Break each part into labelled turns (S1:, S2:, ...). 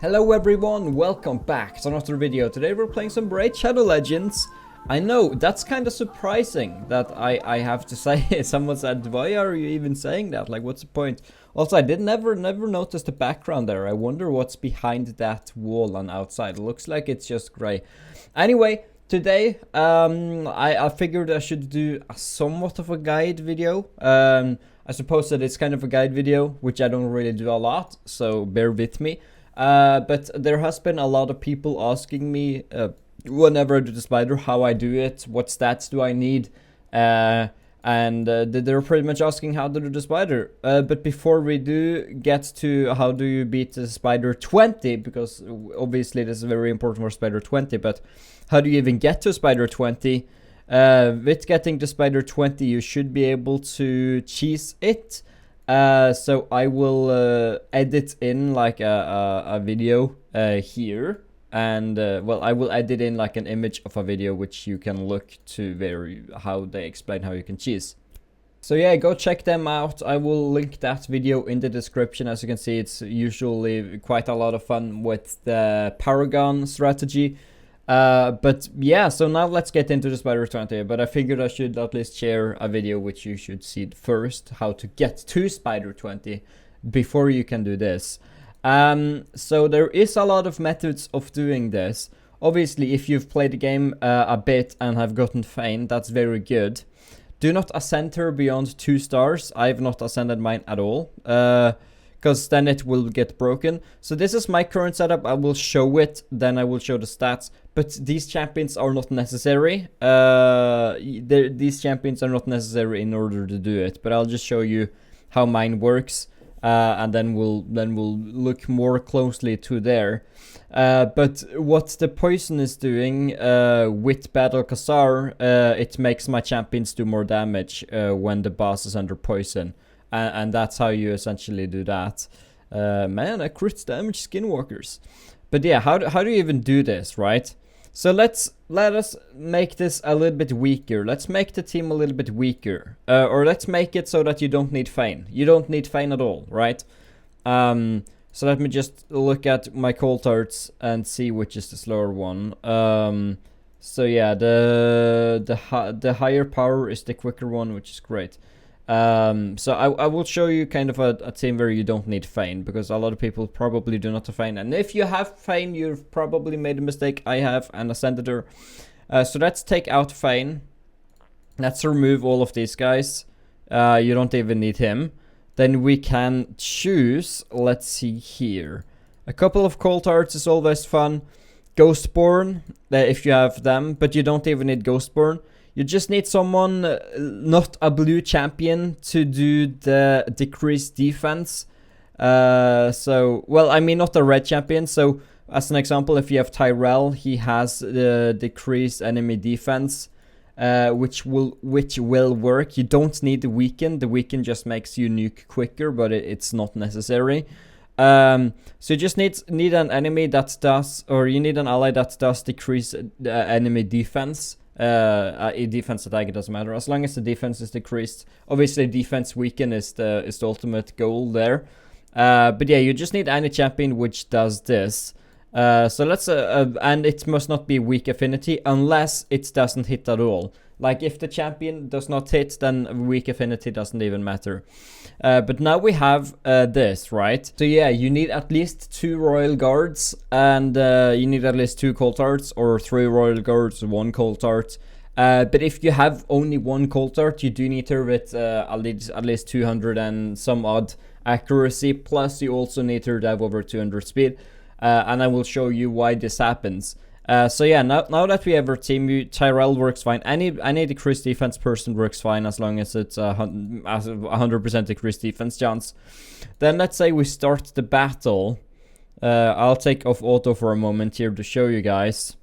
S1: Hello everyone, welcome back to another video. Today we're playing some Raid Shadow Legends. I know, that's kind of surprising that I have to say. Someone said, why are you even saying that? Like, what's the point? Also, I never notice the background there. I wonder what's behind that wall on outside. It looks like it's just grey. Anyway, today I figured I should do somewhat of a guide video. I suppose that it's kind of a guide video, which I don't really do a lot, so bear with me. But there has been a lot of people asking me whenever I do the spider how I do it, what stats do I need, and they're pretty much asking how to do the spider. But before we do get to how do you beat the spider 20, because obviously this is very important for spider 20, but how do you even get to spider 20? With getting to spider 20 you should be able to cheese it. So I will edit in like a video here, and well, I will edit in like an image of a video which you can look to how they explain how you can cheese. So yeah, go check them out. I will link that video in the description. As you can see, it's usually quite a lot of fun with the Paragon strategy. But yeah, so now let's get into the spider 20, but I figured I should at least share a video which you should see first, how to get to spider 20 before you can do this. So there is a lot of methods of doing this. Obviously, if you've played the game a bit and have gotten Fane, that's very good. Do not ascend her beyond 2 stars. I have not ascended mine at all. Because then it will get broken. So this is my current setup. I will show it, then I will show the stats. But these champions are not necessary. These champions are not necessary in order to do it. But I'll just show you how mine works, and then we'll look more closely to there. But what the poison is doing with Battle Khazar, it makes my champions do more damage when the boss is under poison. And that's how you essentially do that. Man, I crit damage skinwalkers. But yeah, how do you even do this, right? So let us make this a little bit weaker. Let's make the team a little bit weaker. Or let's make it so that you don't need Fane. You don't need Fane at all, right? So let me just look at my cold hearts and see which is the slower one. So yeah, the higher power is the quicker one, which is great. So I will show you kind of a team where you don't need Fane, because a lot of people probably do not have Fane. And if you have Fane, you've probably made a mistake. I have, and ascended her. So let's take out Fane. Let's remove all of these guys. You don't even need him. Then we can choose, let's see here. A couple of cold hearts is always fun. Ghostborn, if you have them, but you don't even need Ghostborn. You just need someone, not a blue champion, to do the decreased defense. So, well, I mean not a red champion. So, as an example, if you have Tyrell, he has the decreased enemy defense, which will work. You don't need the weaken. The weaken just makes you nuke quicker, but it's not necessary. So you just need an enemy that does, or you need an ally that does decrease enemy defense. A defense attack, it doesn't matter as long as the defense is decreased. Obviously defense weaken is the ultimate goal there, but yeah, you just need any champion which does this. So let's and it must not be weak affinity unless it doesn't hit at all. Like if the champion does not hit, then weak affinity doesn't even matter. But now we have this, right? So yeah, you need at least 2 royal guards, and you need at least 2 cold hearts, or 3 royal guards, 1 cold heart. But if you have only 1 cold heart, you do need her with at least 200 and some odd accuracy. Plus, you also need her to have over 200 speed. And I will show you why this happens. So yeah, now that we have our team, Tyrell works fine. Any decreased defense person works fine as long as it's 100% decreased defense chance. Then let's say we start the battle. I'll take off auto for a moment here to show you guys.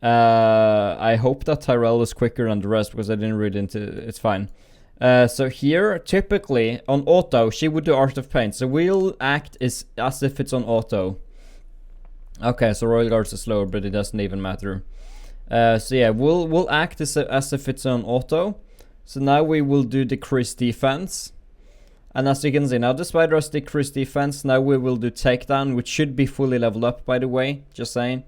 S1: I hope that Tyrell is quicker than the rest because I didn't read into it. It's fine. So here, typically on auto, she would do Art of Pain. So we'll act as if it's on auto. Okay, so Royal Guards is slower, but it doesn't even matter. So yeah, we'll act as if it's on auto. So now we will do decrease defense. And as you can see, now the spider has decreased defense. Now we will do takedown, which should be fully leveled up, by the way, just saying.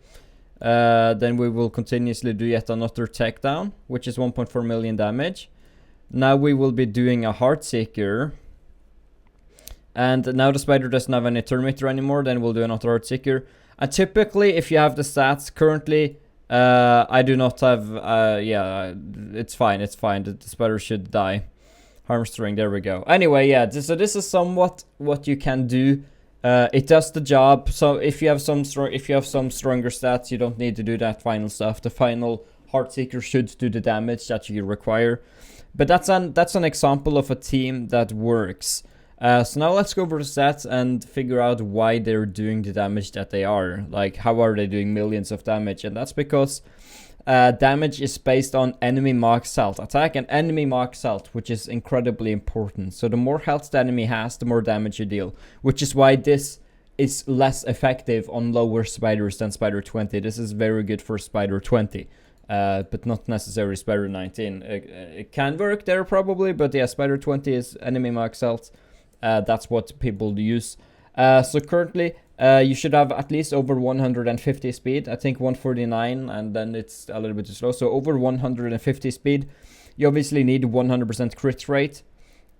S1: Then we will continuously do yet another takedown, which is 1.4 million damage. Now we will be doing a Heartseeker. And now the spider doesn't have any turn meter anymore, then we'll do another Heartseeker. And typically, if you have the stats, currently, I do not have, yeah, it's fine, the spider should die. Harmstring, there we go. Anyway, yeah, so this is somewhat what you can do. It does the job. So if you have some stronger stats, you don't need to do that final stuff. The final Heartseeker should do the damage that you require. But that's an example of a team that works. So now let's go over the stats and figure out why they're doing the damage that they are. Like, how are they doing millions of damage? And that's because damage is based on enemy max health attack and enemy max health, which is incredibly important. So the more health the enemy has, the more damage you deal, which is why this is less effective on lower spiders than Spider 20. This is very good for Spider 20, but not necessarily Spider 19. It can work there probably, but yeah, Spider 20 is enemy max health. That's what people use. So currently, you should have at least over 150 speed. I think 149, and then it's a little bit too slow. So over 150 speed. You obviously need 100% crit rate.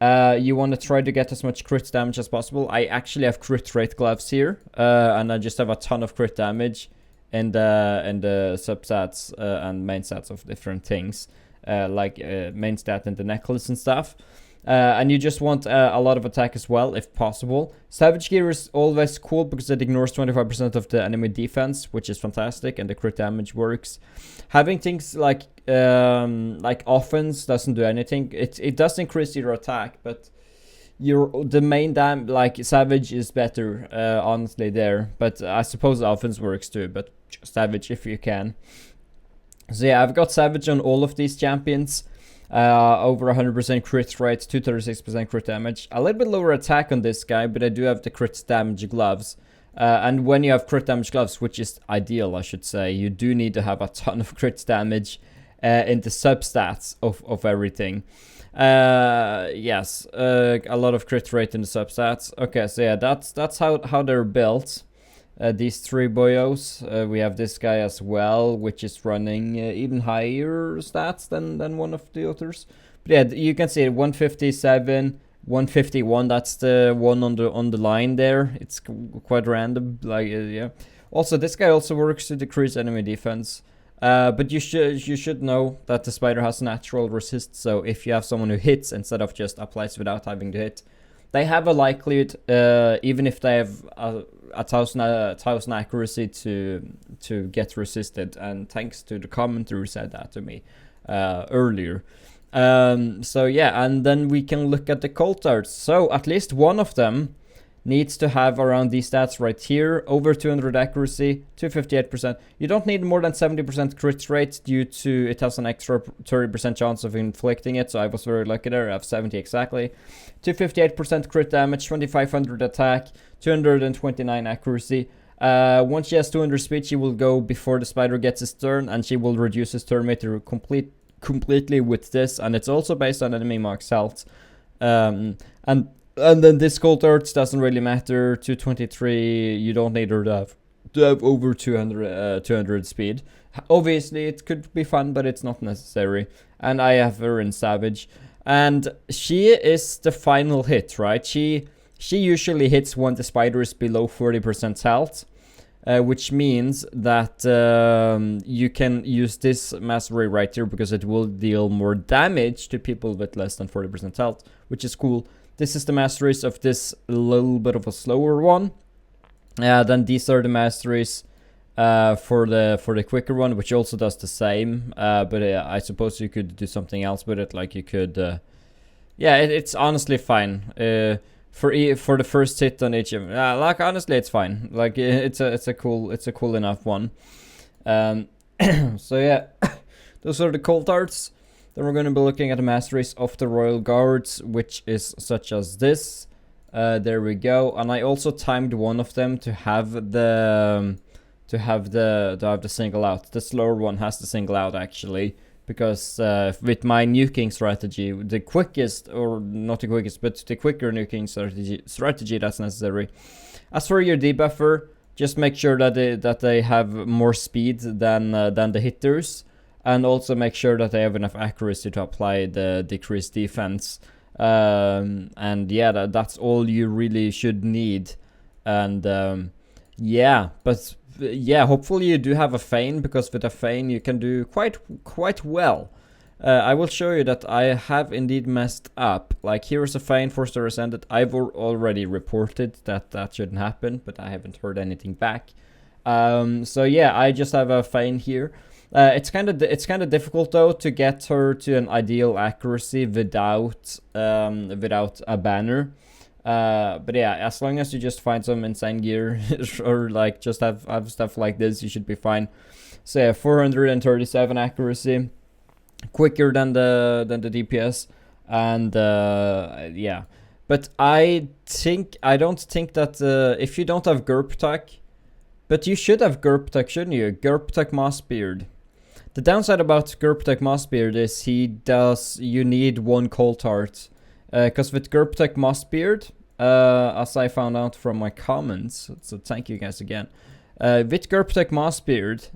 S1: You want to try to get as much crit damage as possible. I actually have crit rate gloves here, and I just have a ton of crit damage in the substats and main stats of different things, like main stat and the necklace and stuff. And you just want a lot of attack as well, if possible. Savage Gear is always cool because it ignores 25% of the enemy defense, which is fantastic, and the crit damage works. Having things like offense doesn't do anything. It does increase your attack, but the main like Savage is better, honestly there. But I suppose offense works too, but Savage if you can. So yeah, I've got Savage on all of these champions. Over 100% crit rate, 236% crit damage. A little bit lower attack on this guy, but I do have the crit damage gloves. And when you have crit damage gloves, which is ideal, I should say, you do need to have a ton of crit damage in the substats of everything. Yes, a lot of crit rate in the substats. Okay, so yeah, that's how they're built. These three boyos. We have this guy as well, which is running even higher stats than one of the others. But yeah, you can see 157, 151. That's the one on the line there. It's quite random. Like yeah. Also, this guy also works to decrease enemy defense. But you should know that the spider has natural resist. So if you have someone who hits instead of just applies without having to hit, they have a likelihood, even if they have a 1000 accuracy, to get resisted. And thanks to the commenter who said that to me earlier. So yeah, and then we can look at the cult arts. So at least one of them needs to have around these stats right here, over 200 accuracy, 258%. You don't need more than 70% crit rate due to it has an extra 30% chance of inflicting it, so I was very lucky there, I have 70 exactly. 258% crit damage, 2500 attack, 229 accuracy. Once she has 200 speed, she will go before the spider gets his turn, and she will reduce his turn meter completely with this, and it's also based on enemy max health. And then this cold arts doesn't really matter. 223, you don't need her to have over 200 speed. Obviously, it could be fun, but it's not necessary. And I have her in Savage. And she is the final hit, right? She usually hits when the spider is below 40% health. Which means that you can use this mastery right here because it will deal more damage to people with less than 40% health, which is cool. This is the masteries of this little bit of a slower one. Then these are the masteries for the quicker one, which also does the same. But I suppose you could do something else with it, like you could. Yeah, it's honestly fine. For the first hit on each of like honestly, it's fine. Like it's a cool enough one. So yeah, those are the cult arts. Then we're going to be looking at the masteries of the Royal Guards, which is such as this. There we go. And I also timed one of them to have the single out. The slower one has the single out actually, because with my nuking strategy, the quickest, or not the quickest, but the quicker nuking strategy that's necessary. As for your debuffer, just make sure that they have more speed than the hitters, and also make sure that they have enough accuracy to apply the decreased defense. And yeah, that's all you really should need. And yeah, but yeah, hopefully you do have a feign, because with a feign you can do quite well. I will show you that I have indeed messed up. Like, here's a feign for Star Ascended. I've already reported that shouldn't happen, but I haven't heard anything back. So yeah, I just have a feign here. It's kind of difficult though to get her to an ideal accuracy without a banner. But yeah, as long as you just find some insane gear or like just have stuff like this, you should be fine. So yeah, 437 accuracy, quicker than the DPS, and yeah. But I don't think that if you don't have Gerptak, but you should have Gerptak, shouldn't you? Gerptak Mossbeard. The downside about Gerptak Mossbeard is you need one Cold Heart. Because with Gerptak Mossbeard, as I found out from my comments, so thank you guys again. With Gerptak Mossbeard,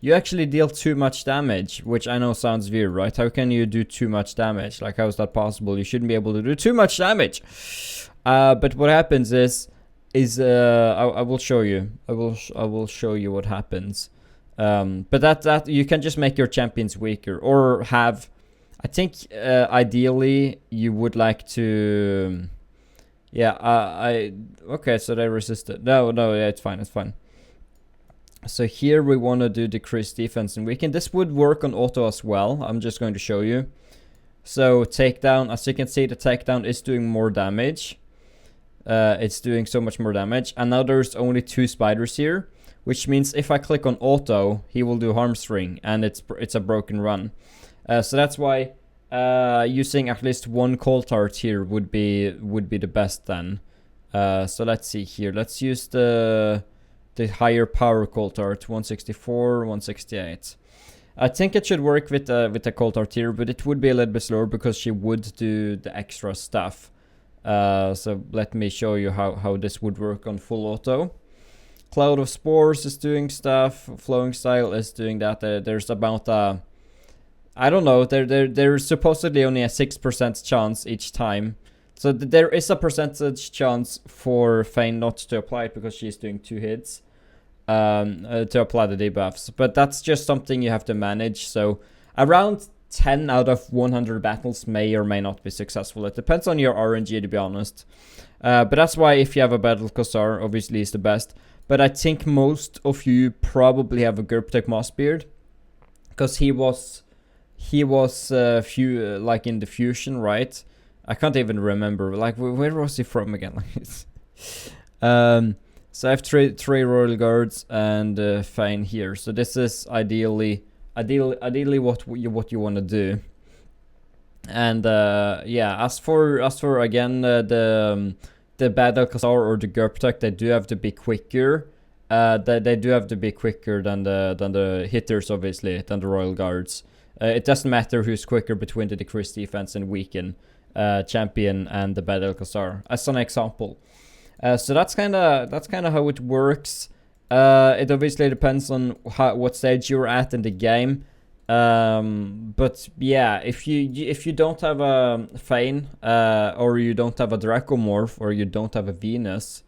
S1: you actually deal too much damage, which I know sounds weird, right? How can you do too much damage? Like, how is that possible? You shouldn't be able to do too much damage. But what happens is I will show you. I will show you what happens. But that you can just make your champions weaker, or have. I think ideally you would like to. Yeah, okay, so they resisted. No, yeah, it's fine. So here we want to do decreased defense and weaken. This would work on auto as well. I'm just going to show you. So takedown, as you can see, the takedown is doing more damage. It's doing so much more damage, and now there's only 2 spiders here, which means if I click on auto, he will do Harmstring, and it's a broken run. So that's why using at least one Cold Heart here would be the best then. So let's see here. Let's use the higher power Cold Heart, 164, 168. I think it should work with the Cold Heart here, but it would be a little bit slower because she would do the extra stuff. So let me show you how this would work on full auto. Cloud of Spores is doing stuff. Flowing Style is doing that. There's about I don't know. There's supposedly only a 6% chance each time. So there is a percentage chance for Feign not to apply it because she's doing 2 hits to apply the debuffs. But that's just something you have to manage. So around 10 out of 100 battles may or may not be successful. It depends on your RNG, to be honest. But that's why if you have a Battle Khazar, obviously is the best. But I think most of you probably have a Gerptak Mossbeard, because he was like in the fusion, right? I can't even remember. Like, where was he from again? So I have three Royal Guards and Feign here. So this is ideally what you want to do. And yeah, as for again the Battle Khazar or the Gerptak, they do have to be quicker. They do have to be quicker than the hitters, obviously, than the Royal Guards. It doesn't matter who's quicker between the decreased defense and weaken champion and the Battle Khazar, as an example. So that's kind of how it works. It obviously depends on what stage you're at in the game. But yeah, if you don't have a Feign, or you don't have a Dracomorph, or you don't have a Venus,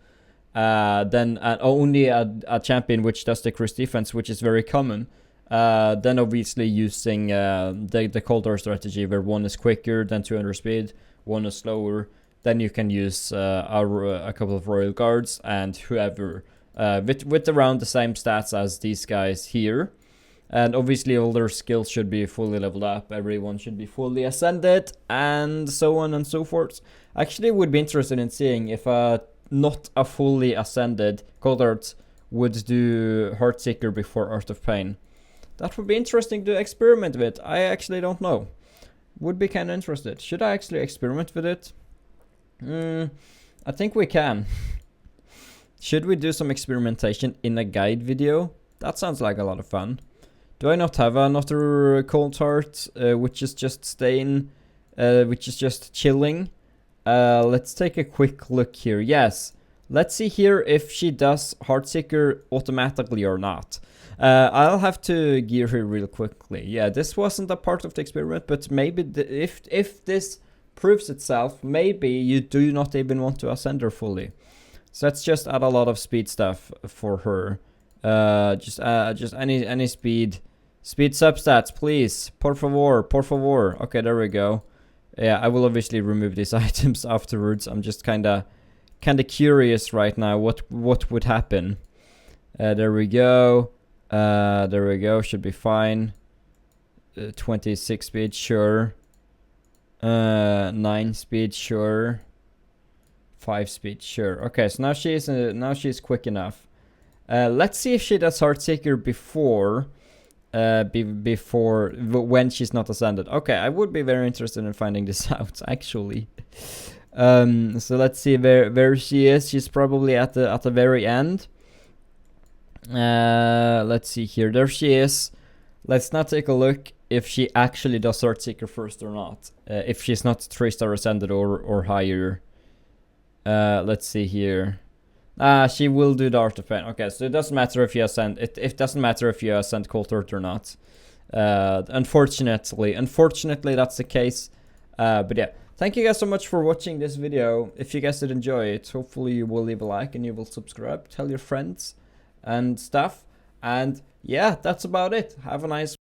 S1: then only a champion which does decreased defense, which is very common, then obviously using the Cold Heart strategy, where one is quicker than 200 speed, one is slower, then you can use a couple of Royal Guards and whoever with around the same stats as these guys here. And obviously all their skills should be fully leveled up, everyone should be fully ascended, and so on and so forth. Actually, would be interested in seeing if not a fully ascended Cold Heart would do Heartseeker before Art of Pain. That would be interesting to experiment with. I actually don't know. Would be kind of interested. Should I actually experiment with it? I think we can. Should we do some experimentation in a guide video? That sounds like a lot of fun. Do I not have another cold heart, which is just staying, which is just chilling? Let's take a quick look here. Yes, let's see here if she does Heartseeker automatically or not. I'll have to gear her real quickly. Yeah, this wasn't a part of the experiment, but maybe if this proves itself, maybe you do not even want to ascend her fully. So let's just add a lot of speed stuff for her. Just any speed substats, please. Por favor, por favor. Okay, there we go. Yeah, I will obviously remove these items afterwards. I'm just kinda curious right now what would happen. There we go. There we go. Should be fine. 26 speed, sure. 9 speed, sure. 5 speed, sure. Okay, so now she's quick enough. Let's see if she does Heartseeker before when she's not ascended. Okay, I would be very interested in finding this out actually. So let's see where she is. She's probably at the very end. Let's see here. There she is. Let's now take a look if she actually does Heartseeker first or not. If she's not 3-star ascended or higher. Let's see here. She will do the Art of Pain. Okay, so it doesn't matter if you ascend. It doesn't matter if you ascend Cold Heart or not. Unfortunately, that's the case. But yeah, thank you guys so much for watching this video. If you guys did enjoy it, hopefully you will leave a like and you will subscribe. Tell your friends and stuff. And yeah, that's about it. Have a nice